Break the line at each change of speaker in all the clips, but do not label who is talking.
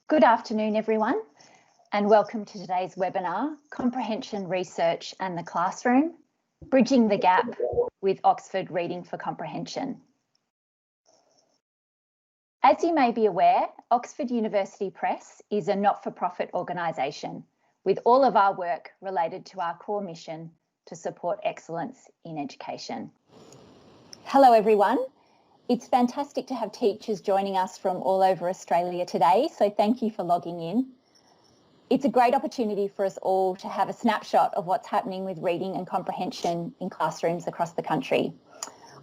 Good afternoon, everyone, and welcome to today's webinar, Comprehension Research and the Classroom, Bridging the Gap with Oxford Reading for Comprehension. As you may be aware, Oxford University Press is a not-for-profit organisation with all of our work related to our core mission to support excellence in education. Hello, everyone. It's fantastic to have teachers joining us from all over Australia today, so thank you for logging in. It's a great opportunity for us all to have a snapshot of what's happening with reading and comprehension in classrooms across the country.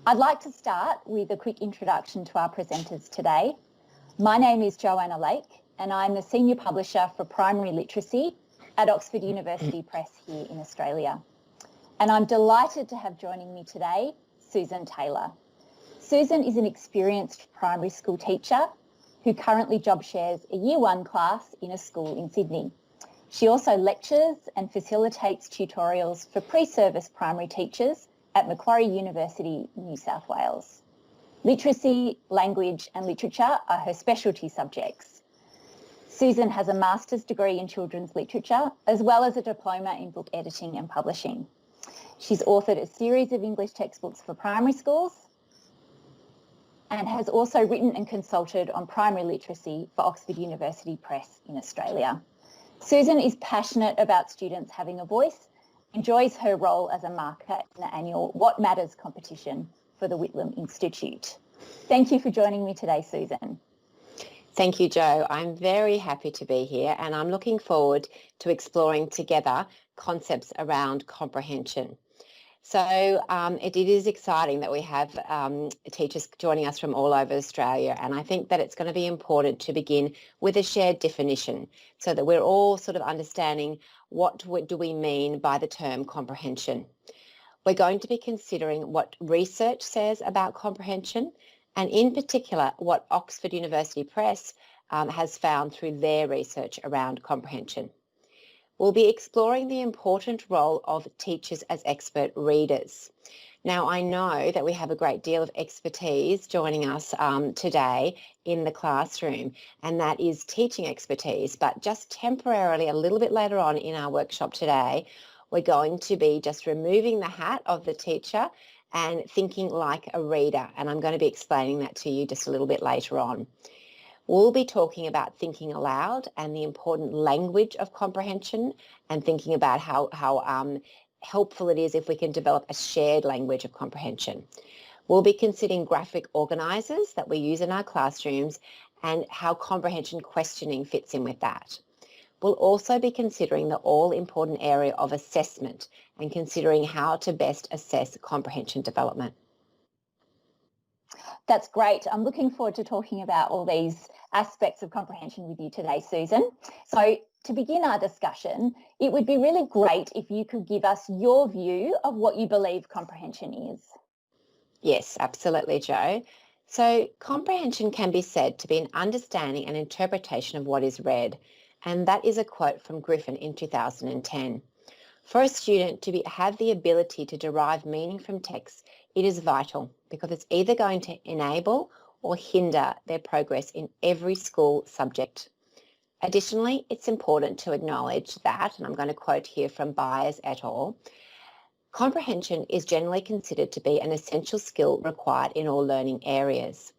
I'd like to start with a quick introduction to our presenters today. My name is Joanna Lake, and I'm the Senior Publisher for Primary Literacy at Oxford University Press here in Australia. And I'm delighted to have joining me today, Susan Taylor. Susan is an experienced primary school teacher who currently job shares a Year 1 class in a school in Sydney. She also lectures and facilitates tutorials for pre-service primary teachers at Macquarie University, New South Wales. Literacy, language and literature are her specialty subjects. Susan has a master's degree in children's literature as well as a diploma in book editing and publishing. She's authored a series of English textbooks for primary schools and has also written and consulted on primary literacy for Oxford University Press in Australia. Susan is passionate about students having a voice, enjoys her role as a marker in the annual What Matters competition for the Whitlam Institute. Thank you for joining me today, Susan.
Thank you, Jo. I'm very happy to be here and I'm looking forward to exploring together concepts around comprehension. So it is exciting that we have teachers joining us from all over Australia, and I think that it's going to be important to begin with a shared definition so that we're all sort of understanding what do we mean by the term comprehension. We're going to be considering what research says about comprehension, and in particular what Oxford University Press has found through their research around comprehension. We'll be exploring the important role of teachers as expert readers. Now, I know that we have a great deal of expertise joining us today in the classroom, and that is teaching expertise, but just temporarily a little bit later on in our workshop today, we're going to be just removing the hat of the teacher and thinking like a reader, and I'm going to be explaining that to you just a little bit later on. We'll be talking about thinking aloud and the important language of comprehension and thinking about how helpful it is if we can develop a shared language of comprehension. We'll be considering graphic organisers that we use in our classrooms and how comprehension questioning fits in with that. We'll also be considering the all-important area of assessment and considering how to best assess comprehension development.
That's great. I'm looking forward to talking about all these aspects of comprehension with you today, Susan. So to begin our discussion, it would be really great if you could give us your view of what you believe comprehension is.
Yes, absolutely, Jo. So comprehension can be said to be an understanding and interpretation of what is read, and that is a quote from Griffin in 2010. For a student to have the ability to derive meaning from text, it is vital because it's either going to enable or hinder their progress in every school subject. Additionally, it's important to acknowledge that, and I'm going to quote here from Byers et al., comprehension is generally considered to be an essential skill required in all learning areas.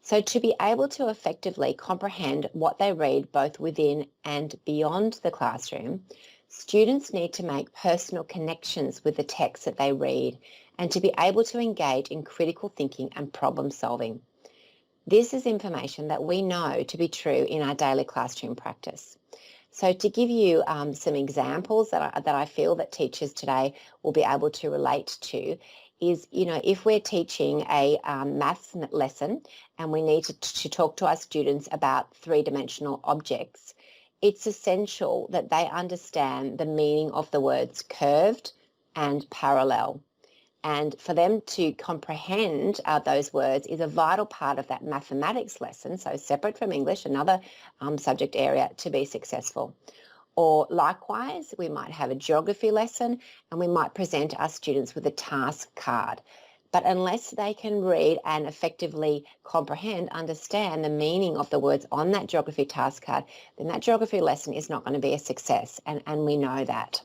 So to be able to effectively comprehend what they read both within and beyond the classroom, students need to make personal connections with the text that they read and to be able to engage in critical thinking and problem solving. This is information that we know to be true in our daily classroom practice. So to give you some examples that I feel that teachers today will be able to relate to is, if we're teaching a maths lesson and we need to talk to our students about three-dimensional objects, it's essential that they understand the meaning of the words curved and parallel. And for them to comprehend those words is a vital part of that mathematics lesson, so separate from English, another subject area to be successful. Or likewise, we might have a geography lesson and we might present our students with a task card. But unless they can read and effectively comprehend, understand the meaning of the words on that geography task card, then that geography lesson is not going to be a success, and we know that.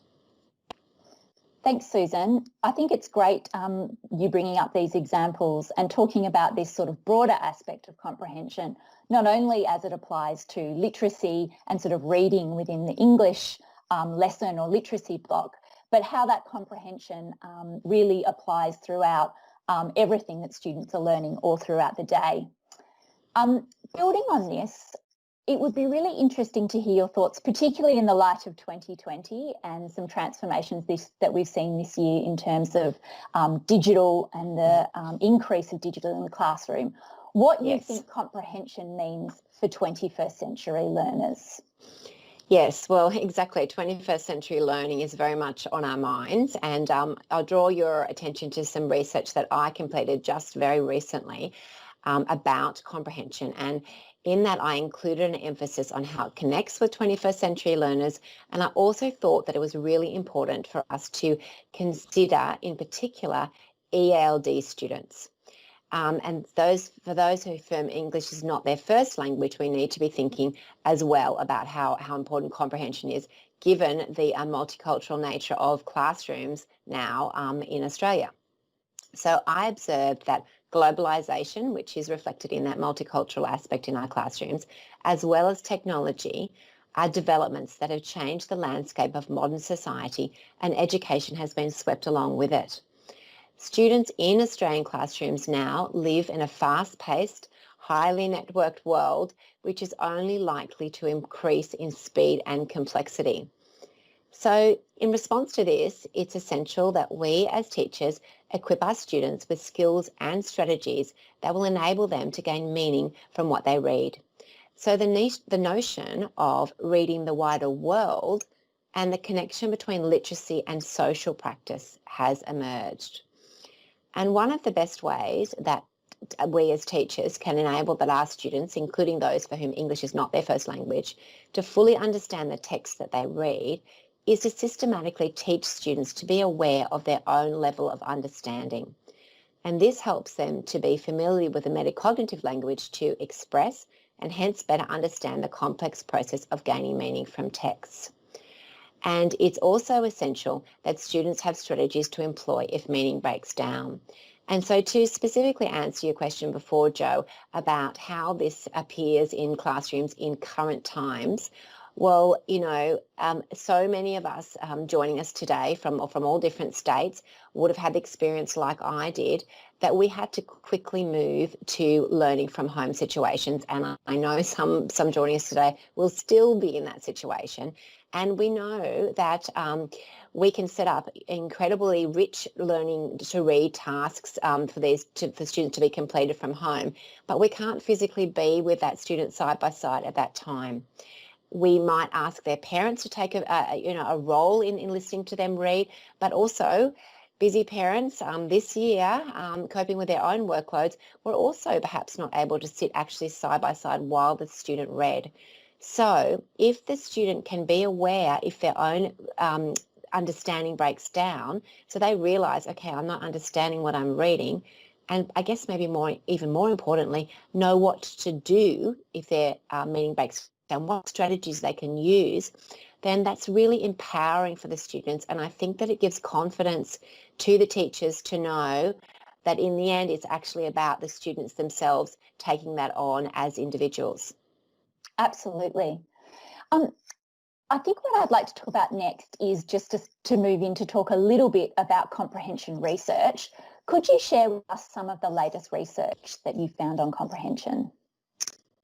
Thanks, Susan. I think it's great you bringing up these examples and talking about this sort of broader aspect of comprehension, not only as it applies to literacy and sort of reading within the English lesson or literacy block, but how that comprehension really applies throughout everything that students are learning all throughout the day. Building on this, it would be really interesting to hear your thoughts, particularly in the light of 2020 and some transformations that we've seen this year in terms of digital and the increase of digital in the classroom. What you think comprehension means for 21st century learners?
Yes, well, exactly. 21st century learning is very much on our minds, and I'll draw your attention to some research that I completed just very recently about comprehension. And in that, I included an emphasis on how it connects with 21st century learners. And I also thought that it was really important for us to consider, in particular, ELD students. And for those who affirm English is not their first language, we need to be thinking as well about how important comprehension is, given the multicultural nature of classrooms now in Australia. So I observed that globalisation, which is reflected in that multicultural aspect in our classrooms, as well as technology, are developments that have changed the landscape of modern society, and education has been swept along with it. Students in Australian classrooms now live in a fast-paced, highly networked world, which is only likely to increase in speed and complexity. So in response to this, it's essential that we as teachers equip our students with skills and strategies that will enable them to gain meaning from what they read. So the notion of reading the wider world and the connection between literacy and social practice has emerged. And one of the best ways that we as teachers can enable that our students, including those for whom English is not their first language, to fully understand the text that they read is to systematically teach students to be aware of their own level of understanding. And this helps them to be familiar with the metacognitive language to express and hence better understand the complex process of gaining meaning from texts. And it's also essential that students have strategies to employ if meaning breaks down. And so to specifically answer your question before, Joe, about how this appears in classrooms in current times, well, so many of us joining us today from all different states would have had the experience like I did, that we had to quickly move to learning from home situations. And I know some joining us today will still be in that situation. And we know that we can set up incredibly rich learning to read tasks for students to be completed from home, but we can't physically be with that student side by side at that time. We might ask their parents to take a role in listening to them read, but also busy parents this year, coping with their own workloads, were also perhaps not able to sit actually side by side while the student read. So if the student can be aware if their own understanding breaks down, so they realise, okay, I'm not understanding what I'm reading, and I guess maybe even more importantly, know what to do if their meaning breaks down, what strategies they can use, then that's really empowering for the students. And I think that it gives confidence to the teachers to know that in the end, it's actually about the students themselves taking that on as individuals.
Absolutely. I think what I'd like to talk about next is just to move in to talk a little bit about comprehension research. Could you share with us some of the latest research that you found on comprehension?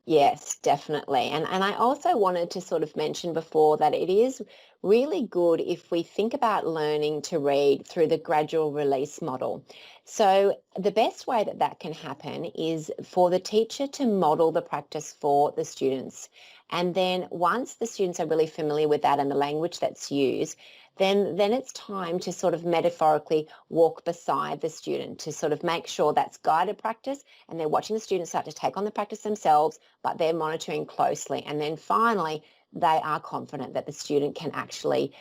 Yes, definitely. And I also wanted to sort of mention before that it is really good if we think about learning to read through the gradual release model. So the best way that can happen is for the teacher to model the practice for the students. And then once the students are really familiar with that and the language that's used, then it's time to sort of metaphorically walk beside the student to sort of make sure that's guided practice and they're watching the students start to take on the practice themselves, but they're monitoring closely. And then finally, they are confident that the student can actually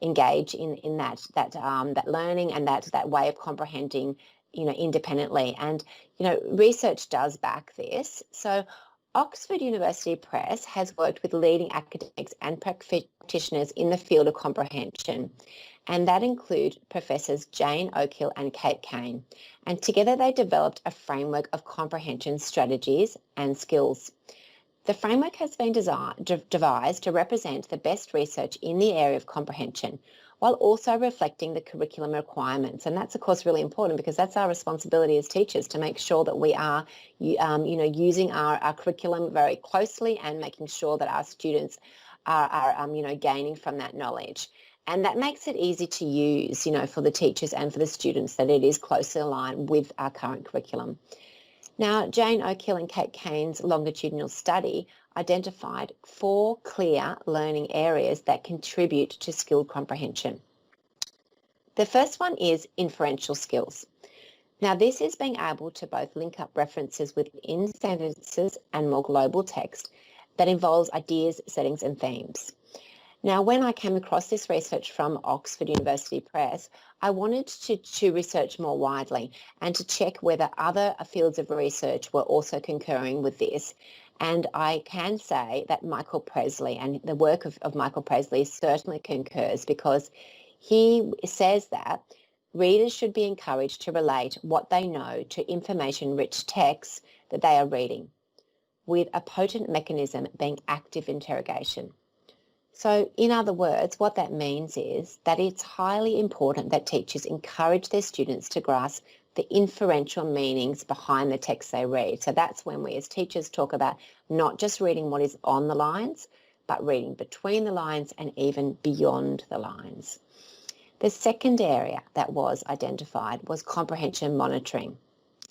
engage in that learning and that way of comprehending independently. And, research does back this. So Oxford University Press has worked with leading academics and practitioners in the field of comprehension, and that include Professors Jane Oakhill and Kate Kane. And together they developed a framework of comprehension strategies and skills. The framework has been devised to represent the best research in the area of comprehension, while also reflecting the curriculum requirements. And that's, of course, really important, because that's our responsibility as teachers, to make sure that we are, using our curriculum very closely and making sure that our students are gaining from that knowledge. And that makes it easy to use, for the teachers and for the students, that it is closely aligned with our current curriculum. Now, Jane Oakhill and Kate Kane's longitudinal study identified 4 clear learning areas that contribute to skilled comprehension. The first one is inferential skills. Now, this is being able to both link up references within sentences and more global text that involves ideas, settings, and themes. Now, when I came across this research from Oxford University Press, I wanted to research more widely and to check whether other fields of research were also concurring with this. And I can say that Michael Presley and the work of Michael Presley certainly concurs, because he says that readers should be encouraged to relate what they know to information-rich texts that they are reading, with a potent mechanism being active interrogation. So in other words, what that means is that it's highly important that teachers encourage their students to grasp the inferential meanings behind the text they read. So that's when we as teachers talk about not just reading what is on the lines, but reading between the lines and even beyond the lines. The second area that was identified was comprehension monitoring.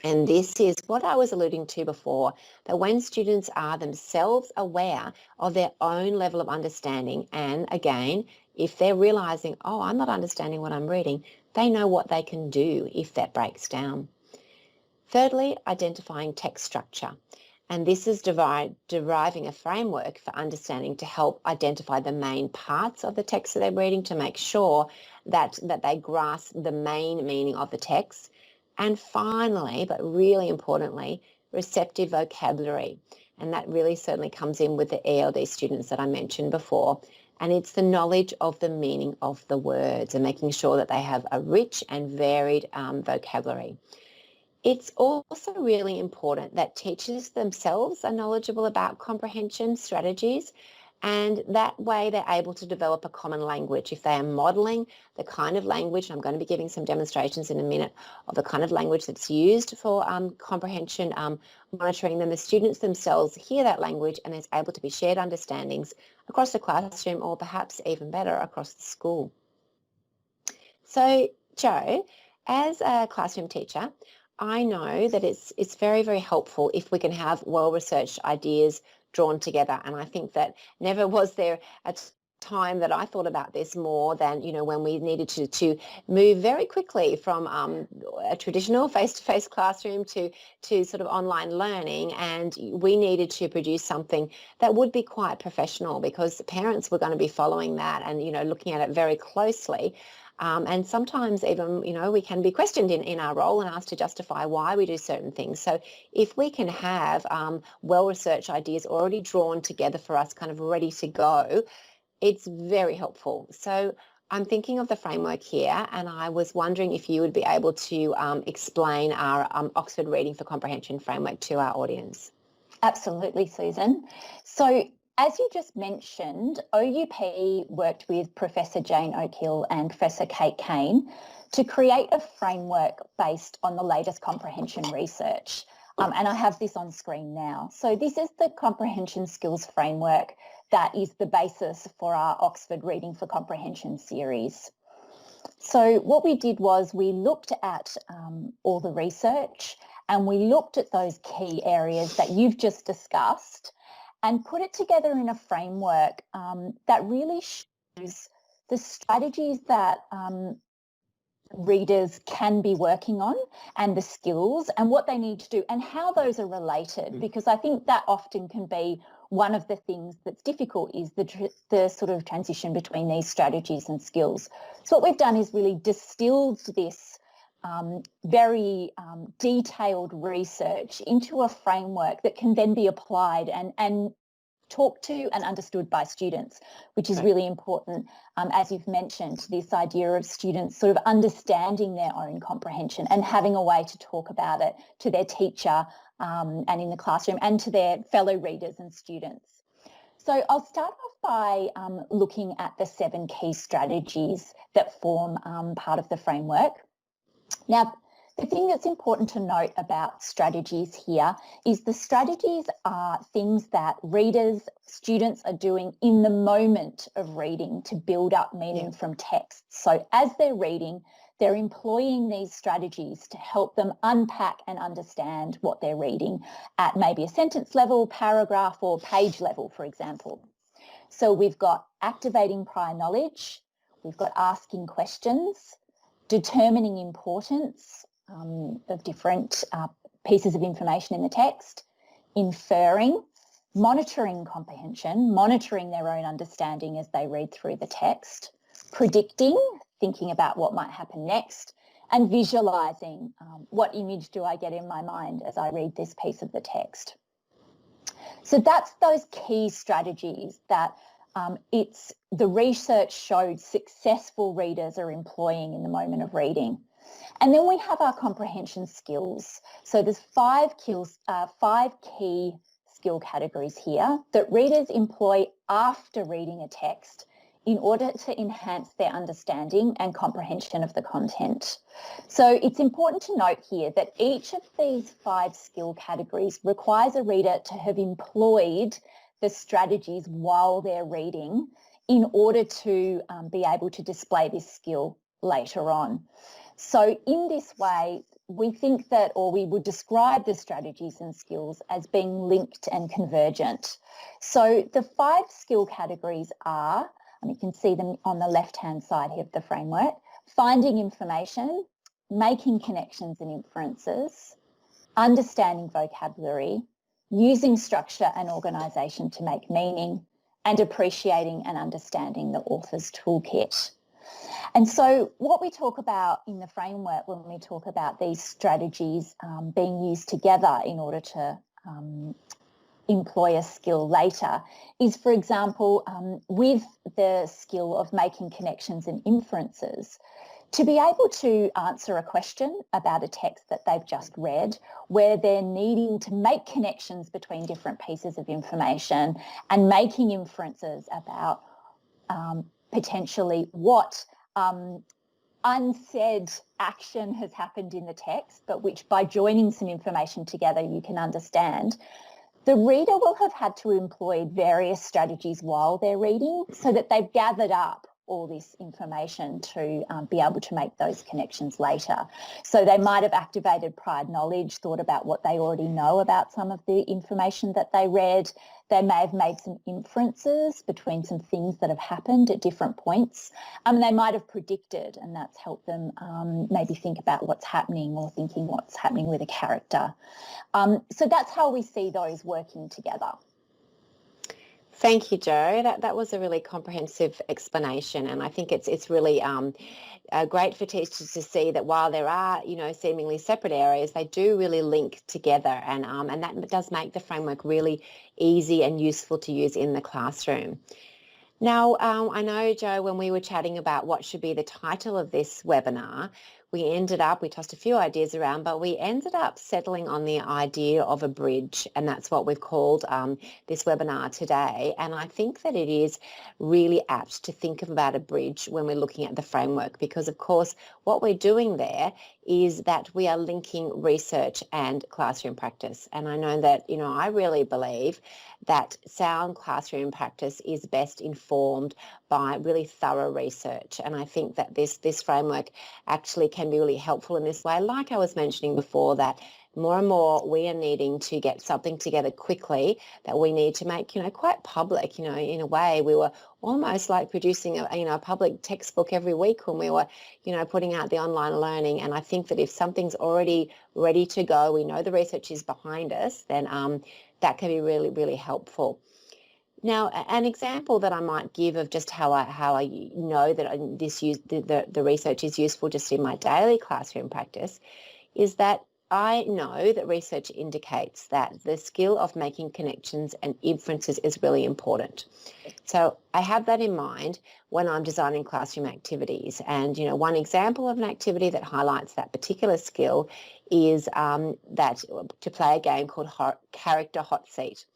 And this is what I was alluding to before, that when students are themselves aware of their own level of understanding, and again, if they're realising, oh, I'm not understanding what I'm reading, they know what they can do if that breaks down. Thirdly, identifying text structure. And this is deriving a framework for understanding to help identify the main parts of the text that they're reading, to make sure that they grasp the main meaning of the text. And finally, but really importantly, receptive vocabulary. And that really certainly comes in with the ELD students that I mentioned before. And it's the knowledge of the meaning of the words and making sure that they have a rich and varied vocabulary. It's also really important that teachers themselves are knowledgeable about comprehension strategies, and that way they're able to develop a common language. If they are modelling the kind of language, and I'm going to be giving some demonstrations in a minute of the kind of language that's used for comprehension monitoring, then the students themselves hear that language and there's able to be shared understandings across the classroom, or perhaps even better, across the school. So, Jo, as a classroom teacher, I know that it's very, very helpful if we can have well-researched ideas drawn together. And I think that never was there a time that I thought about this more than, when we needed to move very quickly from a traditional face-to-face classroom to sort of online learning. And we needed to produce something that would be quite professional, because parents were going to be following that and, looking at it very closely. And sometimes even, we can be questioned in our role and asked to justify why we do certain things. So if we can have well-researched ideas already drawn together for us, kind of ready to go, it's very helpful. So I'm thinking of the framework here, and I was wondering if you would be able to explain our Oxford Reading for Comprehension framework to our audience.
Absolutely, Susan. So as you just mentioned, OUP worked with Professor Jane Oakhill and Professor Kate Kane to create a framework based on the latest comprehension research. And I have this on screen now. So this is the comprehension skills framework that is the basis for our Oxford Reading for Comprehension series. So what we did was we looked at all the research, and we looked at those key areas that you've just discussed, and put it together in a framework that really shows the strategies that readers can be working on, and the skills and what they need to do, and how those are related, because I think that often can be one of the things that's difficult, is the sort of transition between these strategies and skills. So what we've done is really distilled this very detailed research into a framework that can then be applied and talked to and understood by students, which is really important. As you've mentioned, this idea of students sort of understanding their own comprehension and having a way to talk about it to their teacher and in the classroom and to their fellow readers and students. So I'll start off by looking at the 7 key strategies that form part of the framework. Now, the thing that's important to note about strategies here is the strategies are things that readers, students are doing in the moment of reading to build up meaning from text. So as they're reading, they're employing these strategies to help them unpack and understand what they're reading at maybe a sentence level, paragraph or page level, for example. So we've got activating prior knowledge, we've got asking questions, determining importance of different pieces of information in the text, inferring, monitoring comprehension, monitoring their own understanding as they read through the text, predicting, thinking about what might happen next, and visualising, what image do I get in my mind as I read this piece of the text. So that's those key strategies that the research showed successful readers are employing in the moment of reading. And then we have our comprehension skills. So there's 5 key skill categories here that readers employ after reading a text in order to enhance their understanding and comprehension of the content. So it's important to note here that each of these 5 skill categories requires a reader to have employed the strategies while they're reading in order to be able to display this skill later on. So in this way, we think that, or we would describe the strategies and skills as being linked and convergent. So the 5 skill categories are, and you can see them on the left-hand side here of the framework, finding information, making connections and inferences, understanding vocabulary, using structure and organisation to make meaning, and appreciating and understanding the author's toolkit. And so what we talk about in the framework when we talk about these strategies being used together in order to employ a skill later is, for example, with the skill of making connections and inferences, to be able to answer a question about a text that they've just read where they're needing to make connections between different pieces of information and making inferences about potentially what unsaid action has happened in the text, but which by joining some information together you can understand. The reader will have had to employ various strategies while they're reading so that they've gathered up all this information to be able to make those connections later. So they might have activated prior knowledge, thought about what they already know about some of the information that they read. They may have made some inferences between some things that have happened at different points. They might have predicted, and that's helped them maybe think about what's happening or thinking what's happening with a character. So that's how we see those working together.
Thank you, Jo. That was a really comprehensive explanation, and I think it's really great for teachers to see that while there are, seemingly separate areas, they do really link together, and that does make the framework really easy and useful to use in the classroom. Now, I know, Jo, when we were chatting about what should be the title of this webinar, we tossed a few ideas around, but we ended up settling on the idea of a bridge, and that's what we've called this webinar today. And I think that it is really apt to think about a bridge when we're looking at the framework, because of course what we're doing there is that we are linking research and classroom practice. And I know that, I really believe that sound classroom practice is best informed by really thorough research. And I think that this framework actually can be really helpful in this way. Like I was mentioning before, that more and more we are needing to get something together quickly that we need to make, quite public. In a way, we were almost like producing a public textbook every week when we were, putting out the online learning. And I think that if something's already ready to go, we know the research is behind us, then that can be really, really helpful. Now, an example that I might give of just how I know that the research is useful just in my daily classroom practice is that I know that research indicates that the skill of making connections and inferences is really important. So I have that in mind when I'm designing classroom activities. And, one example of an activity that highlights that particular skill is that to play a game called Character Hot Seat.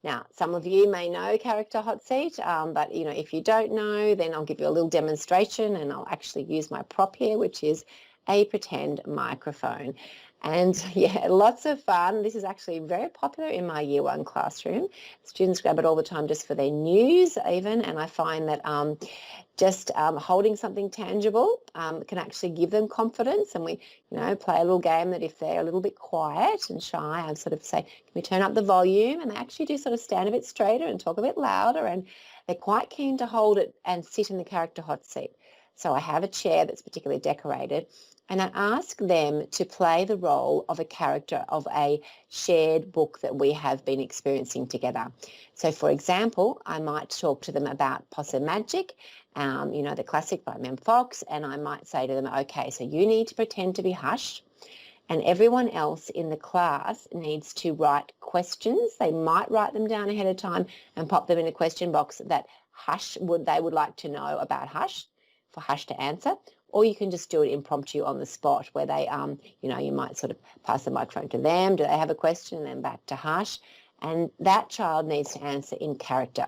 Now, some of you may know Character Hot Seat, but if you don't know, then I'll give you a little demonstration, and I'll actually use my prop here, which is a pretend microphone. And yeah, lots of fun. This is actually very popular in my Year 1 classroom. Students grab it all the time just for their news even, and I find that just holding something tangible can actually give them confidence. And we, play a little game that if they're a little bit quiet and shy, I sort of say, can we turn up the volume? And they actually do sort of stand a bit straighter and talk a bit louder, and they're quite keen to hold it and sit in the character hot seat. So I have a chair that's particularly decorated, and I ask them to play the role of a character of a shared book that we have been experiencing together. So for example, I might talk to them about Possum Magic, the classic by Mem Fox, and I might say to them, okay, so you need to pretend to be hushed, and everyone else in the class needs to write questions. They might write them down ahead of time and pop them in a question box that they would like to know about Hush, for Hush to answer. Or you can just do it impromptu on the spot where they, you might sort of pass the microphone to them. Do they have a question? And then back to Hush. And that child needs to answer in character.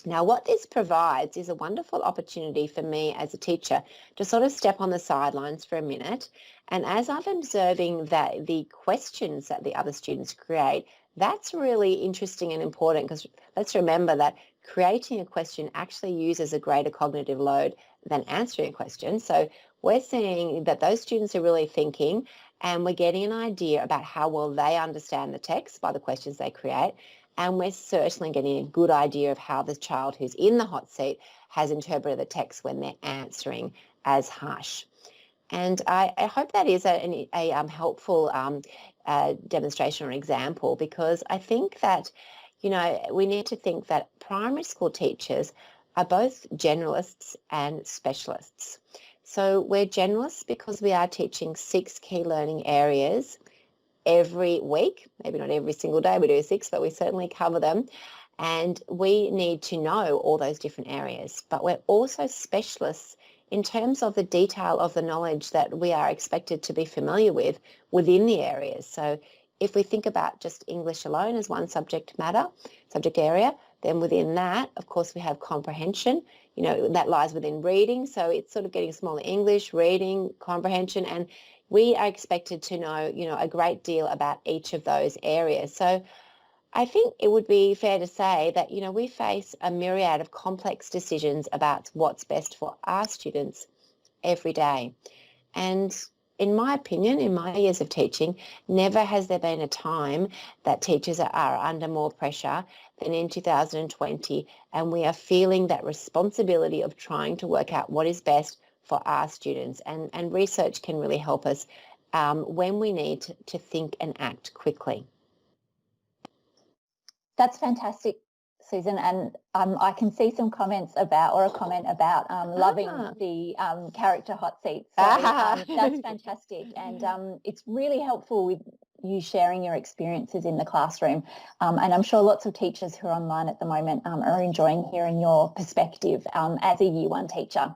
Now, what this provides is a wonderful opportunity for me as a teacher to sort of step on the sidelines for a minute. And as I'm observing that the questions that the other students create, that's really interesting and important, because let's remember that creating a question actually uses a greater cognitive load than answering a question. So we're seeing that those students are really thinking, and we're getting an idea about how well they understand the text by the questions they create. And we're certainly getting a good idea of how the child who's in the hot seat has interpreted the text when they're answering as Hush. And I hope that is a helpful demonstration or example, because I think that, we need to think that primary school teachers are both generalists and specialists. So we're generalists because we are teaching 6 key learning areas every week, maybe not every single day, we do 6, but we certainly cover them. And we need to know all those different areas. But we're also specialists in terms of the detail of the knowledge that we are expected to be familiar with within the areas. So if we think about just English alone as one subject area, then within that, of course, we have comprehension, that lies within reading. So it's sort of getting smaller: English, reading, comprehension, and we are expected to know, a great deal about each of those areas. So I think it would be fair to say that, we face a myriad of complex decisions about what's best for our students every day. And in my opinion, in my years of teaching, never has there been a time that teachers are under more pressure than in 2020, and we are feeling that responsibility of trying to work out what is best for our students. And research can really help us when we need to think and act quickly.
That's fantastic, Susan, and I can see some comments about, or a comment about loving the character hot seat. So that's fantastic, and it's really helpful with you sharing your experiences in the classroom. And I'm sure lots of teachers who are online at the moment are enjoying hearing your perspective as a Year 1 teacher.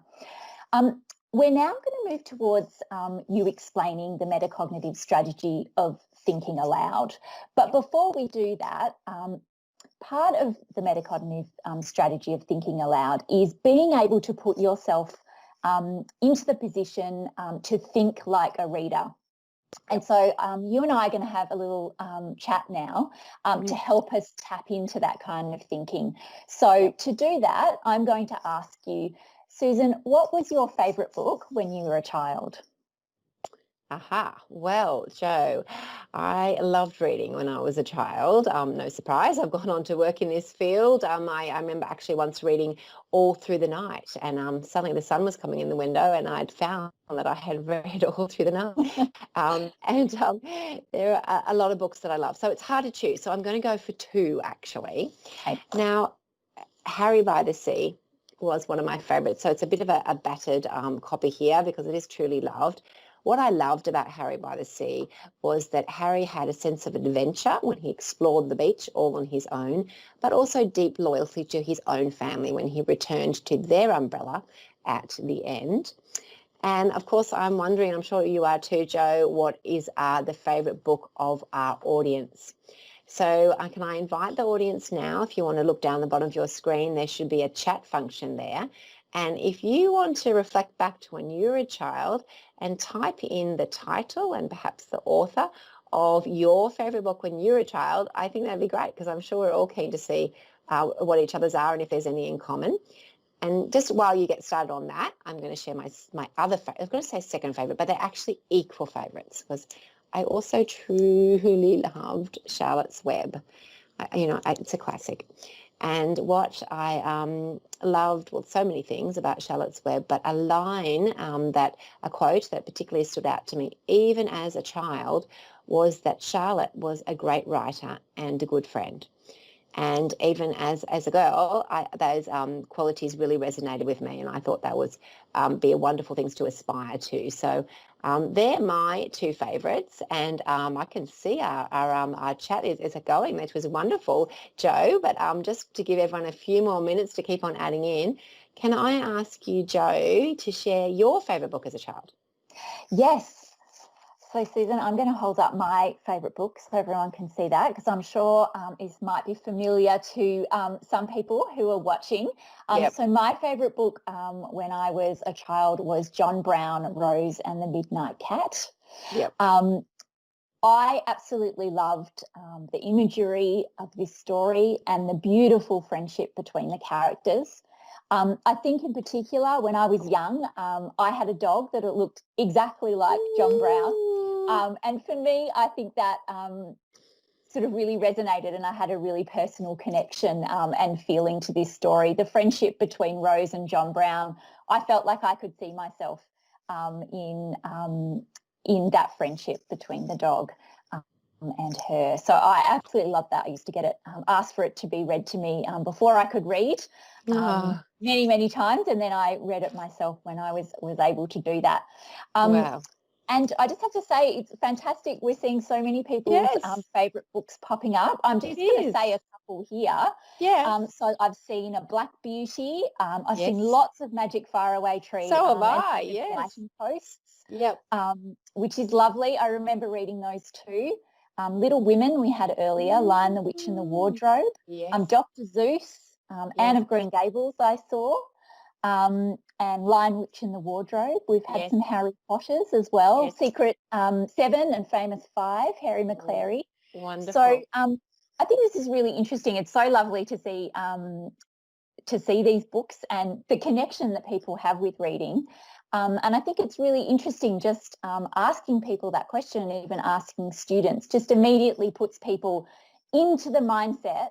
We're now going to move towards you explaining the metacognitive strategy of thinking aloud. But before we do that, part of the metacognitive strategy of thinking aloud is being able to put yourself into the position to think like a reader. And so you and I are going to have a little chat now to help us tap into that kind of thinking. So to do that, I'm going to ask you, Susan, what was your favourite book when you were a child?
Aha. Well, Joe, I loved reading when I was a child. No surprise, I've gone on to work in this field. I remember actually once reading all through the night, and suddenly the sun was coming in the window, and I'd found that I had read all through the night. And there are a lot of books that I love, so it's hard to choose. So I'm going to go for two, actually.
Okay.
Now, Harry by the Sea was one of my favourites. So it's a bit of a battered copy here because it is truly loved. What I loved about Harry by the Sea was that Harry had a sense of adventure when he explored the beach all on his own, but also deep loyalty to his own family when he returned to their umbrella at the end. And of course, I'm wondering, I'm sure you are too, Joe, what is the favourite book of our audience? So can I invite the audience now? If you want to look down the bottom of your screen, there should be a chat function there. And if you want to reflect back to when you were a child and type in the title and perhaps the author of your favourite book when you were a child, I think that'd be great because I'm sure we're all keen to see what each other's are and if there's any in common. And just while you get started on that, I'm going to share my other, I was going to say second favourite, but they're actually equal favourites because I also truly loved Charlotte's Web. It's a classic. And what I loved, well, so many things about Charlotte's Web, but a quote that particularly stood out to me, even as a child, was that Charlotte was a great writer and a good friend. And even as a girl, those qualities really resonated with me, and I thought that would be a wonderful things to aspire to. So they're my two favourites, and I can see our chat is going, which was wonderful, Joe. But just to give everyone a few more minutes to keep on adding in, can I ask you, Joe, to share your favourite book as a child?
Yes. So, Susan, I'm going to hold up my favourite book so everyone can see that because I'm sure it might be familiar to some people who are watching.
Yep.
So my favourite book when I was a child was John Brown, Rose and the Midnight Cat.
Yep.
I absolutely loved the imagery of this story and the beautiful friendship between the characters. I think in particular, when I was young, I had a dog that looked exactly like John Brown. And for me, I think that sort of really resonated and I had a really personal connection and feeling to this story. The friendship between Rose and John Brown, I felt like I could see myself in that friendship between the dog and her. So I absolutely loved that. I used to get it, ask for it to be read to me before I could read many times, and then I read it myself when I was able to do that.
Wow.
And I just have to say, it's fantastic. We're seeing so many people's favourite books popping up. I'm just going to say a couple here.
Yeah.
So I've seen A Black Beauty. I've seen lots of Magic Faraway Tree.
So have I, yes.
Writing Posts.
Yep.
Which is lovely. I remember reading those too. Little Women we had earlier, Lion, the Witch and the Wardrobe.
Yes.
Dr. Zeus, Anne of Green Gables I saw. And Lion, Witch and the Wardrobe. We've had some Harry Potters as well. Yes. Secret 7 and Famous 5, Harry McClary.
Wonderful.
So I think this is really interesting. It's so lovely to see these books and the connection that people have with reading. And I think it's really interesting just asking people that question and even asking students just immediately puts people into the mindset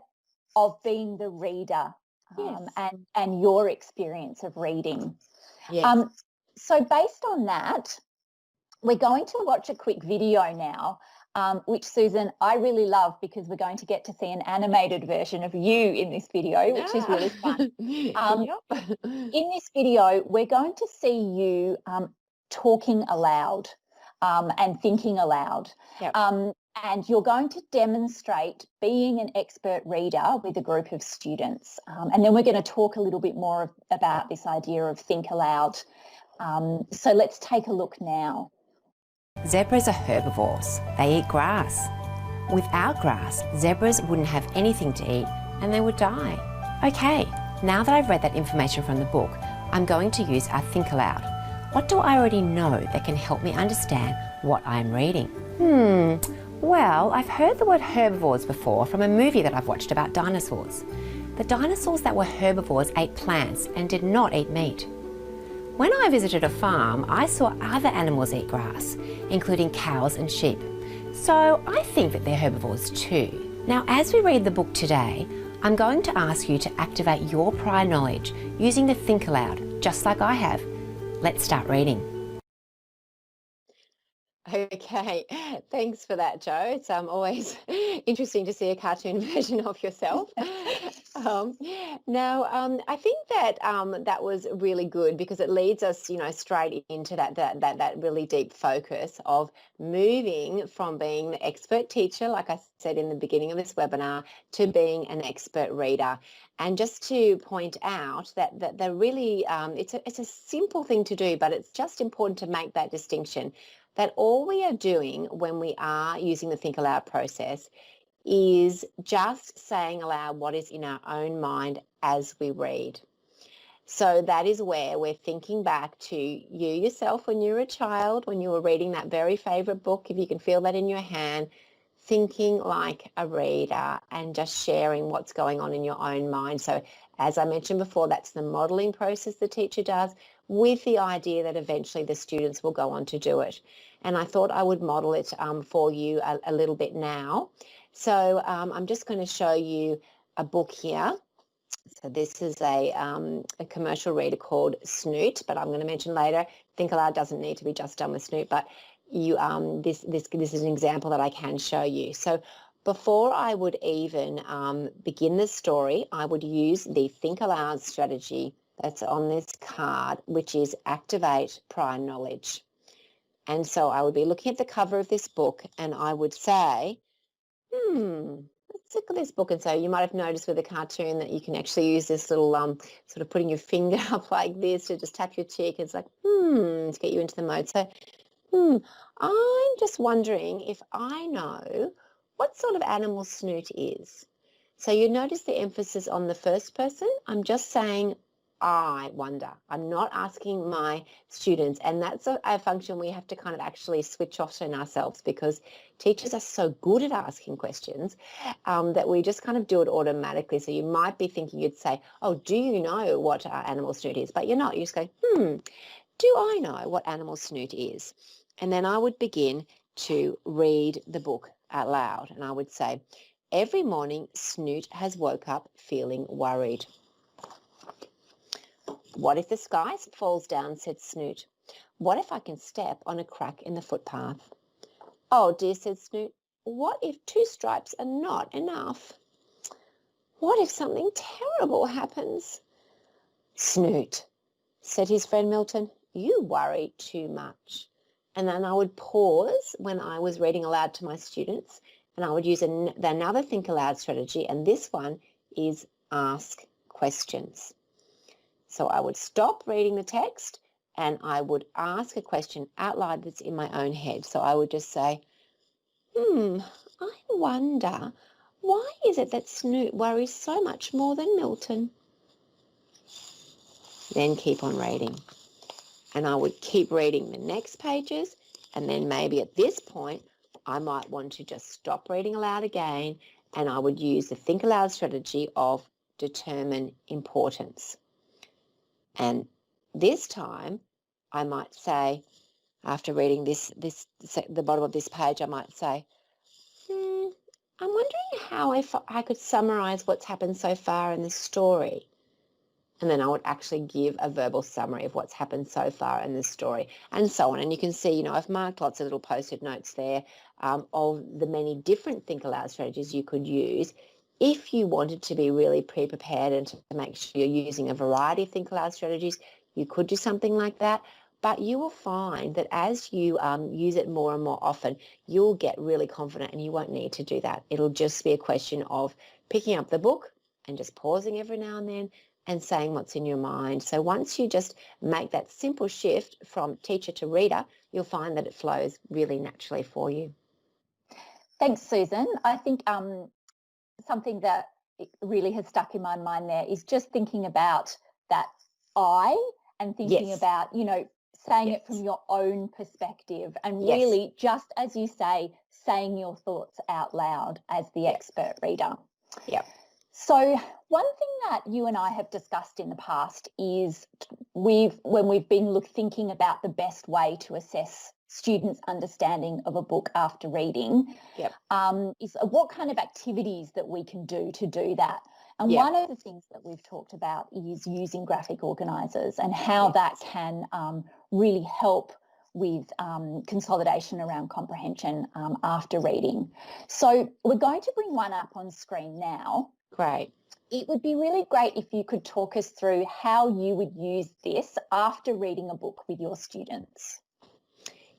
of being the reader. And your experience of reading.
Yes.
So based on that, we're going to watch a quick video now, which, Susan, I really love because we're going to get to see an animated version of you in this video, which is really fun. In this video, we're going to see you talking aloud and thinking aloud. Yep. And you're going to demonstrate being an expert reader with a group of students. And then we're going to talk a little bit more about this idea of think aloud. So let's take a look now.
Zebras are herbivores. They eat grass. Without grass, zebras wouldn't have anything to eat and they would die. Okay, now that I've read that information from the book, I'm going to use our think aloud. What do I already know that can help me understand what I am reading? Well, I've heard the word herbivores before from a movie that I've watched about dinosaurs. The dinosaurs that were herbivores ate plants and did not eat meat. When I visited a farm, I saw other animals eat grass, including cows and sheep. So I think that they're herbivores too. Now, as we read the book today, I'm going to ask you to activate your prior knowledge using the Think Aloud, just like I have. Let's start reading.
Okay, thanks for that, Jo. It's always interesting to see a cartoon version of yourself. I think that that was really good because it leads us, straight into that really deep focus of moving from being the expert teacher, like I said in the beginning of this webinar, to being an expert reader. And just to point out that they're really, it's a simple thing to do, but it's just important to make that distinction that all we are doing when we are using the Think Aloud process is just saying aloud what is in our own mind as we read. So that is where we're thinking back to you yourself when you were a child, when you were reading that very favourite book, if you can feel that in your hand, thinking like a reader and just sharing what's going on in your own mind. So as I mentioned before, that's the modelling process the teacher does with the idea that eventually the students will go on to do it. And I thought I would model it for you a little bit now. So I'm just going to show you a book here. So this is a commercial reader called Snoot, but I'm going to mention later, Think Aloud doesn't need to be just done with Snoot, but you this is an example that I can show you. So before I would even begin the story, I would use the Think Aloud strategy that's on this card, which is activate prior knowledge. And so I would be looking at the cover of this book and I would say, let's look at this book. And so you might have noticed with a cartoon that you can actually use this little sort of putting your finger up like this to just tap your cheek. It's like, to get you into the mode. So, I'm just wondering if I know what sort of animal Snoot is. So you notice the emphasis on the first person. I'm just saying, I wonder. I'm not asking my students, and that's a function we have to kind of actually switch off in ourselves because teachers are so good at asking questions that we just kind of do it automatically. So you might be thinking, you'd say, oh, do you know what animal Snoot is? But you're not. You just go, do I know what animal Snoot is? And then I would begin to read the book out loud. And I would say, every morning Snoot has woke up feeling worried. What if the sky falls down, said Snoot. What if I can step on a crack in the footpath? Oh dear, said Snoot. What if 2 stripes are not enough? What if something terrible happens? Snoot, said his friend Milton, you worry too much. And then I would pause when I was reading aloud to my students and I would use another Think Aloud strategy, and this one is ask questions. So I would stop reading the text and I would ask a question out loud that's in my own head. So I would just say, I wonder, why is it that Snoot worries so much more than Milton? Then keep on reading. And I would keep reading the next pages, and then maybe at this point I might want to just stop reading aloud again, and I would use the Think Aloud strategy of determine importance. And this time I might say, after reading the bottom of this page, I might say, I'm wondering how if I could summarize what's happened so far in this story. And then I would actually give a verbal summary of what's happened so far in this story, and so on. And you can see, I've marked lots of little post-it notes there of the many different Think Aloud strategies you could use if you wanted to be really pre-prepared and to make sure you're using a variety of Think Aloud strategies. You could do something like that, but you will find that as you use it more and more often, you'll get really confident and you won't need to do that. It'll just be a question of picking up the book and just pausing every now and then and saying what's in your mind. So once you just make that simple shift from teacher to reader, you'll find that it flows really naturally for you.
Thanks, Susan. I think something that really has stuck in my mind there is just thinking about that I and thinking about, saying it from your own perspective and really, just as you say, saying your thoughts out loud as the expert reader.
Yeah.
So one thing that you and I have discussed in the past is when we've been thinking about the best way to assess students' understanding of a book after reading,
Yep.
is what kind of activities that we can do to do that. And
Yep.
one of the things that we've talked about is using graphic organisers and how
Yes.
that can really help with consolidation around comprehension after reading. So we're going to bring one up on screen now.
Great.
It would be really great if you could talk us through how you would use this after reading a book with your students.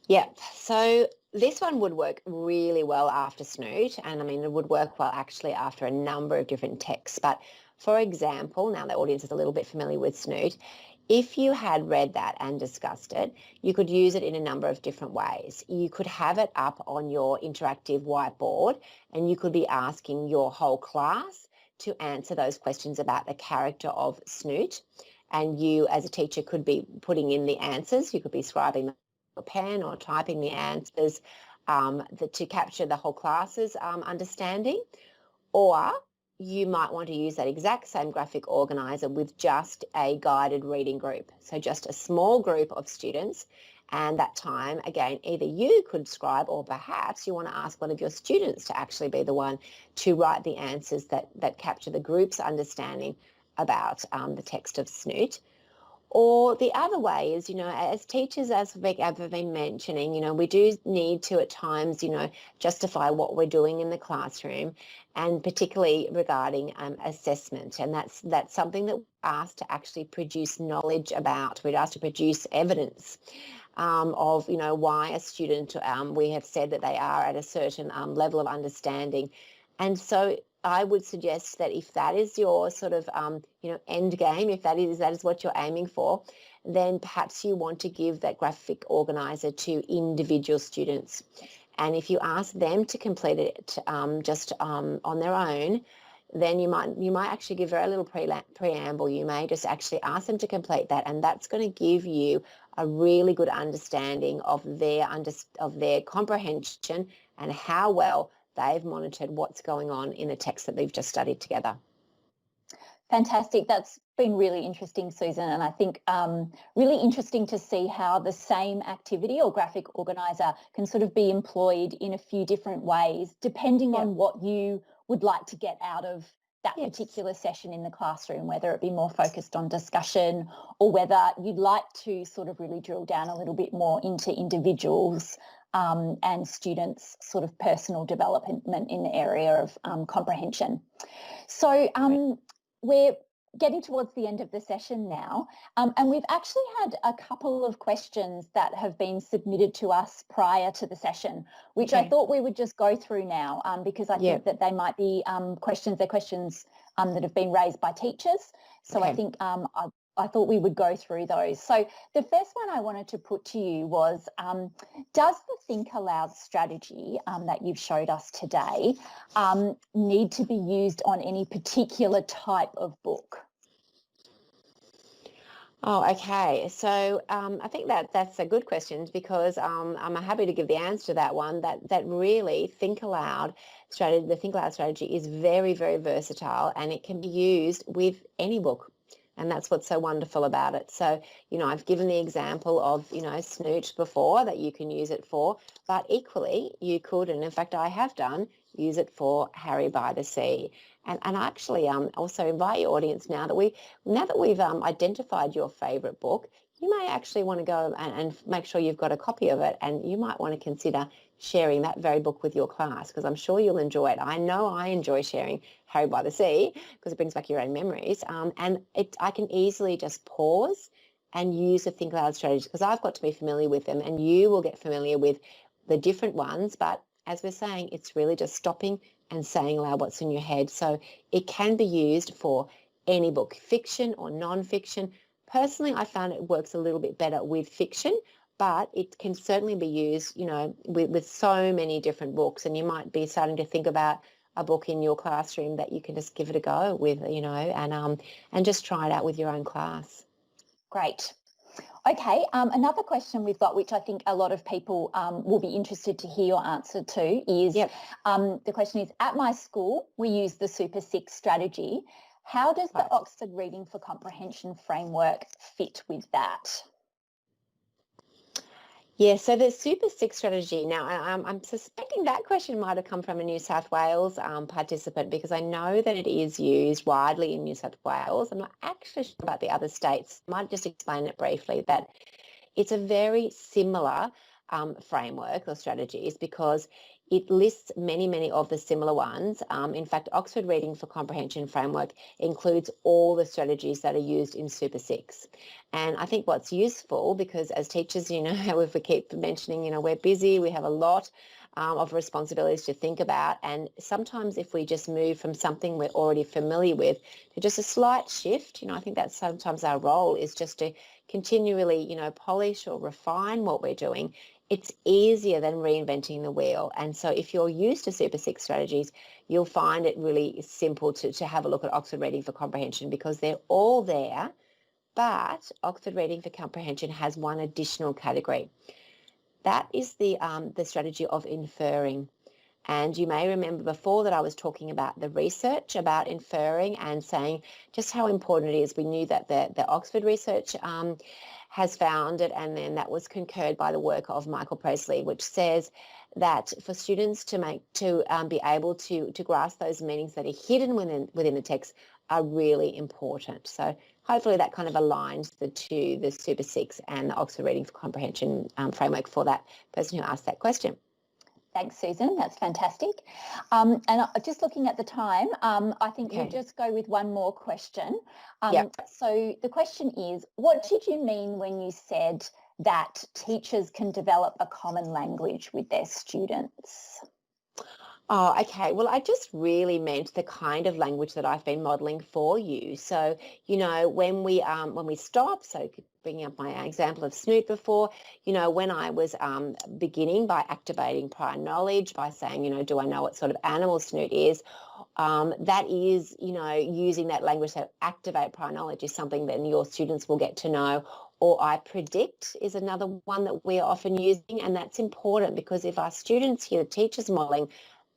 Yep. So this one would work really well after Snoot, and I mean it would work well actually after a number of different texts. But for example, now the audience is a little bit familiar with Snoot, if you had read that and discussed it, you could use it in a number of different ways. You could have it up on your interactive whiteboard and you could be asking your whole class to answer those questions about the character of Snoot. And you as a teacher could be putting in the answers. You could be scribing a pen or typing the answers to capture the whole class's understanding. Or you might want to use that exact same graphic organizer with just a guided reading group. So just a small group of students. And that time, again, either you could scribe or perhaps you want to ask one of your students to actually be the one to write the answers that capture the group's understanding about the text of Snoot. Or the other way is, as teachers, as I've been mentioning, we do need to at times, justify what we're doing in the classroom, and particularly regarding assessment. And that's something that we're asked to actually produce knowledge about. We're asked to produce evidence of, why a student, we have said that they are at a certain level of understanding. And so I would suggest that if that is your sort of, end game, if that is what you're aiming for, then perhaps you want to give that graphic organizer to individual students. And if you ask them to complete it just on their own, then you might actually give very little preamble. You may just actually ask them to complete that, and that's going to give you a really good understanding of their comprehension and how well they've monitored what's going on in the text that they've just studied together.
Fantastic. That's been really interesting, Susan. And I think really interesting to see how the same activity or graphic organizer can sort of be employed in a few different ways, depending on what you would like to get out of that particular session in the classroom, whether it be more focused on discussion or whether you'd like to sort of really drill down a little bit more into individuals and students' sort of personal development in the area of comprehension. So we're getting towards the end of the session now, and we've actually had a couple of questions that have been submitted to us prior to the session, which I thought we would just go through now because I think that they might be questions that have been raised by teachers. So I think I thought we would go through those. So the first one I wanted to put to you was, does the Think Aloud strategy that you've showed us today need to be used on any particular type of book?
Oh, okay. So I think that's a good question because I'm happy to give the answer to that one. That really the Think Aloud strategy is very, very versatile, and it can be used with any book. And that's what's so wonderful about it. So, I've given the example of, Snoot before that you can use it for, but equally you could, and in fact I have done, use it for Harry by the Sea. And I actually also invite your audience now that we've identified your favourite book, you may actually want to go and make sure you've got a copy of it, and you might want to consider sharing that very book with your class because I'm sure you'll enjoy it. I know I enjoy sharing Harry by the Sea because it brings back your own memories, and I can easily just pause and use the Think Aloud strategy because I've got to be familiar with them, and you will get familiar with the different ones. But as we're saying, it's really just stopping and saying aloud what's in your head. So it can be used for any book, fiction or non-fiction. Personally, I found it works a little bit better with fiction, but it can certainly be used, with so many different books. And you might be starting to think about a book in your classroom that you can just give it a go with, and just try it out with your own class.
Great. Okay, another question we've got, which I think a lot of people will be interested to hear your answer to, is the question is, at my school, we use the Super 6 strategy. How does the Oxford Reading for Comprehension framework fit with that?
Yeah, so the Super 6 strategy, now I'm suspecting that question might have come from a New South Wales participant, because I know that it is used widely in New South Wales. I'm not actually sure about the other states. I might just explain it briefly, that it's a very similar framework or strategies, because it lists many of the similar ones. In fact, Oxford Reading for Comprehension framework includes all the strategies that are used in Super 6. And I think what's useful, because as teachers, you know, if we keep mentioning, you know, we're busy, we have a lot of responsibilities to think about. And sometimes if we just move from something we're already familiar with to just a slight shift, you know, I think that's sometimes our role, is just to continually, you know, polish or refine what we're doing. It's easier than reinventing the wheel. And so if you're used to Super 6 strategies, you'll find it really simple to have a look at Oxford Reading for Comprehension, because they're all there. But Oxford Reading for Comprehension has one additional category. That is the strategy of inferring. And you may remember before that I was talking about the research about inferring and saying just how important it is. We knew that the Oxford research has found it, and then that was concurred by the work of Michael Presley, which says that for students to be able to grasp those meanings that are hidden within the text are really important. So hopefully that kind of aligns the two, the Super 6 and the Oxford Reading for Comprehension framework for that person who asked that question.
Thanks, Susan. That's fantastic. And just looking at the time, I think we'll just go with one more question. So the question is, what did you mean when you said that teachers can develop a common language with their students?
Oh, okay. Well, I just really meant the kind of language that I've been modelling for you. So, you know, when we stop, so bringing up my example of snoot before, you know, when I was beginning by activating prior knowledge, by saying, you know, do I know what sort of animal snoot is? That is, you know, using that language. So activate prior knowledge is something that your students will get to know. Or I predict is another one that we're often using, and that's important, because if our students hear the teachers modelling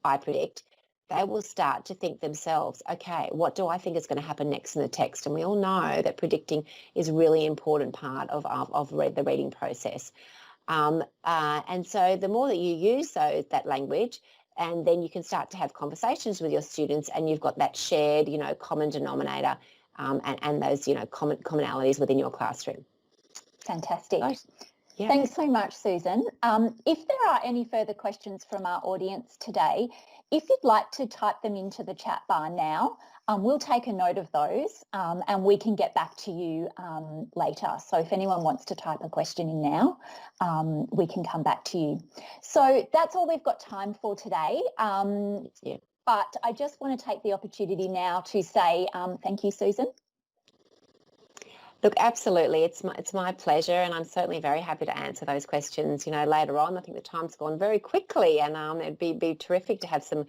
I predict, they will start to think themselves, okay, what do I think is going to happen next in the text? And we all know that predicting is a really important part of the reading process. And so the more that you use that language, and then you can start to have conversations with your students, and you've got that shared, you know, common denominator and those, you know, commonalities within your classroom.
Fantastic.
Right. Yeah.
Thanks so much, Susan. If there are any further questions from our audience today, if you'd like to type them into the chat bar now, we'll take a note of those and we can get back to you later. So if anyone wants to type a question in now, we can come back to you. So that's all we've got time for today. But I just want to take the opportunity now to say thank you, Susan.
Look, absolutely. It's my pleasure, and I'm certainly very happy to answer those questions, you know, later on. I think the time's gone very quickly, and it'd be terrific to have some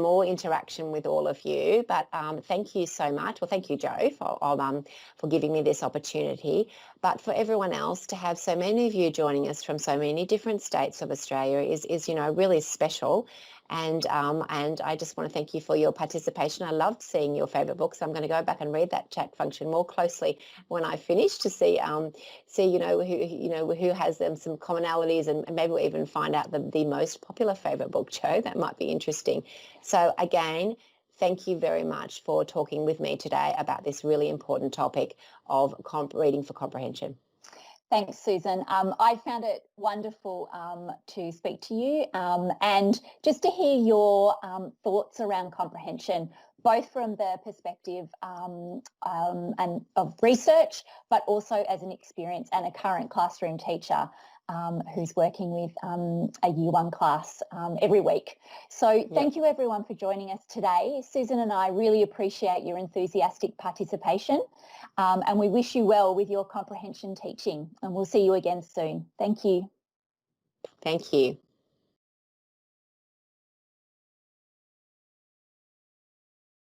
more interaction with all of you. But thank you so much. Well, thank you, Joe, for giving me this opportunity. But for everyone else, to have so many of you joining us from so many different states of Australia is you know, really special. And I just want to thank you for your participation. I loved seeing your favourite books. I'm going to go back and read that chat function more closely when I finish to see you know who has some commonalities, and maybe we'll even find out the most popular favourite book, Joe. That might be interesting. So again, thank you very much for talking with me today about this really important topic of reading for comprehension.
Thanks, Susan. I found it wonderful to speak to you and just to hear your thoughts around comprehension, both from the perspective and of research, but also as an experience and a current classroom teacher who's working with a Year 1 class every week. So thank you everyone for joining us today. Susan and I really appreciate your enthusiastic participation and we wish you well with your comprehension teaching, and we'll see you again soon. Thank you.
Thank you.